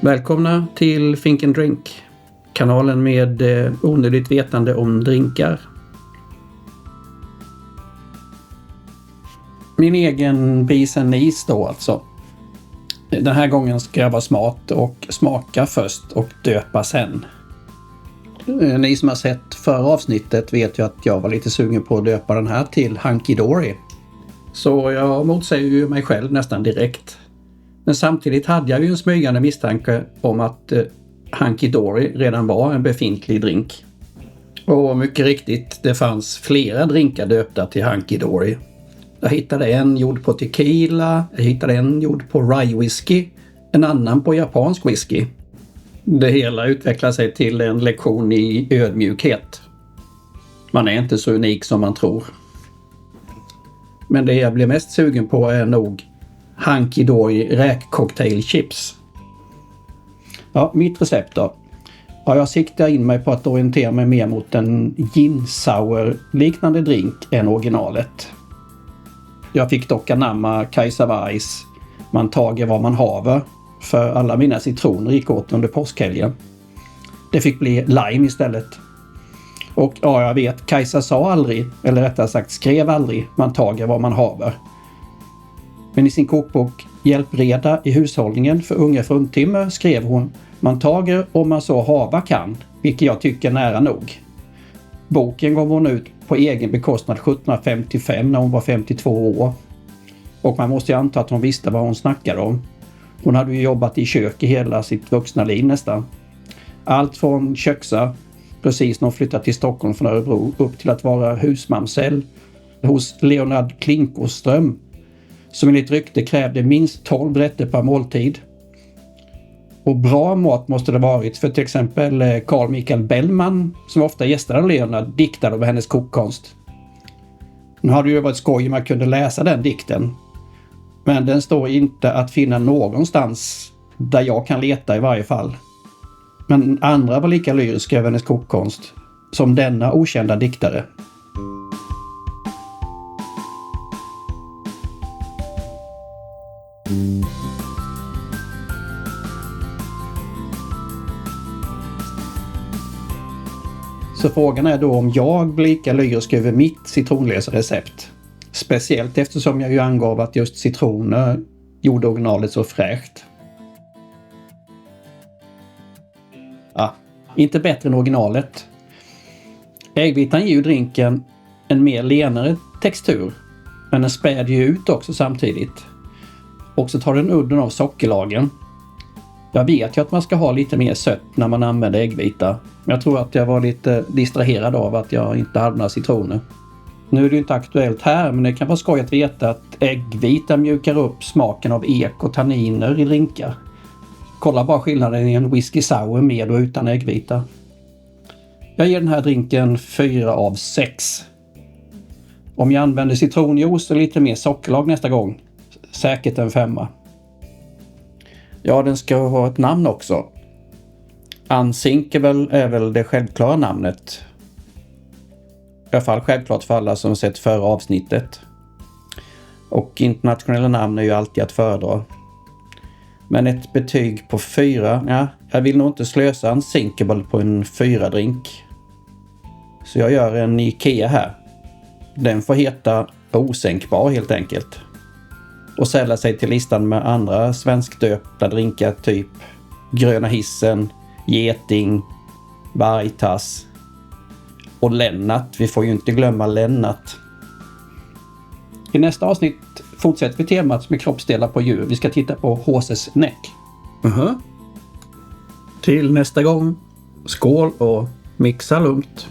Välkomna till Think and Drink, kanalen med onödigt vetande om drinkar. Min egen bis and knees då alltså. Den här gången ska jag vara smart och smaka först och döpa sen. Ni som har sett förra avsnittet vet ju att jag var lite sugen på att döpa den här till Hunky Dory. Så jag motsäger ju mig själv nästan direkt. Men samtidigt hade jag ju en smygande misstanke om att Hunky Dory redan var en befintlig drink. Och mycket riktigt, det fanns flera drinkar döpta till Hunky Dory. Jag hittade en gjord på tequila, jag hittade en gjord på rye whisky, en annan på japansk whisky. Det hela utvecklar sig till en lektion i ödmjukhet. Man är inte så unik som man tror. Men det jag blir mest sugen på är nog Hunky Dory räkcocktailchips. Ja, mitt recept då. Ja, jag siktar in mig på att orientera mig mer mot en gin sour liknande drink än originalet. Jag fick dock anamma Kajsa Wargs Man tager vad man haver, för alla mina citroner gick åt under påskhelgen. Det fick bli lime istället. Och ja, jag vet, Kajsa sa aldrig, eller rättare sagt skrev aldrig, man tager vad man haver. Men i sin kokbok Hjälpreda i hushållningen för unga fruntimmer skrev hon man tager om man så hava kan, vilket jag tycker nära nog. Boken gav hon ut på egen bekostnad 1755 när hon var 52 år. Och man måste ju anta att hon visste vad hon snackade om. Hon hade ju jobbat i kök i hela sitt vuxna liv nästan. Allt från köksa, precis när hon flyttade till Stockholm från Örebro, upp till att vara husmamsell hos Leonard Klinkoström, som enligt rykte krävde minst 12 rätter per måltid. Och bra mat måste det varit, för till exempel Carl Michael Bellman, som ofta gästade Leonard, diktade över hennes kokkonst. Nu hade det ju varit skoj om man kunde läsa den dikten. Men den står inte att finna någonstans där jag kan leta i varje fall. Men andra var lika lyriska över hennes kokkonst som denna okända diktare. Så frågan är då om jag blir lika lyrisk över mitt citronläsarecept. Speciellt eftersom jag ju angav att just citroner gjorde originalet så fräscht. Ja, inte bättre än originalet. Äggvitan ger ju drinken en mer lenare textur, men den späder ju ut också samtidigt. Och så tar den udden av sockerlagen. Jag vet ju att man ska ha lite mer sött när man använder äggvita. Men jag tror att jag var lite distraherad av att jag inte hade några citroner. Nu är det ju inte aktuellt här, men det kan vara skoj att veta att äggvita mjukar upp smaken av ek och tanniner i drinkar. Kolla bara skillnaden i en whisky sour med och utan äggvita. Jag ger den här drinken 4 av 6. Om jag använder citronjuice och lite mer sockerlag nästa gång, säkert en 5. Ja, den ska ha ett namn också. Unsinkable är väl det självklara namnet. I alla fall självklart för alla som sett förra avsnittet. Och internationella namn är ju alltid att föredra. Men ett betyg på 4, ja, jag vill nog inte slösa Unsinkable på en 4-drink. Så jag gör en Ikea här. Den får heta Osänkbar helt enkelt. Och sälla sig till listan med andra svenskdöpta drinkar typ Gröna hissen, Geting, Vargtass och Lennart. Vi får ju inte glömma Lennart. I nästa avsnitt fortsätter vi temat med kroppsdelar på djur. Vi ska titta på horses neck. Till nästa gång. Skål och mixa lugnt.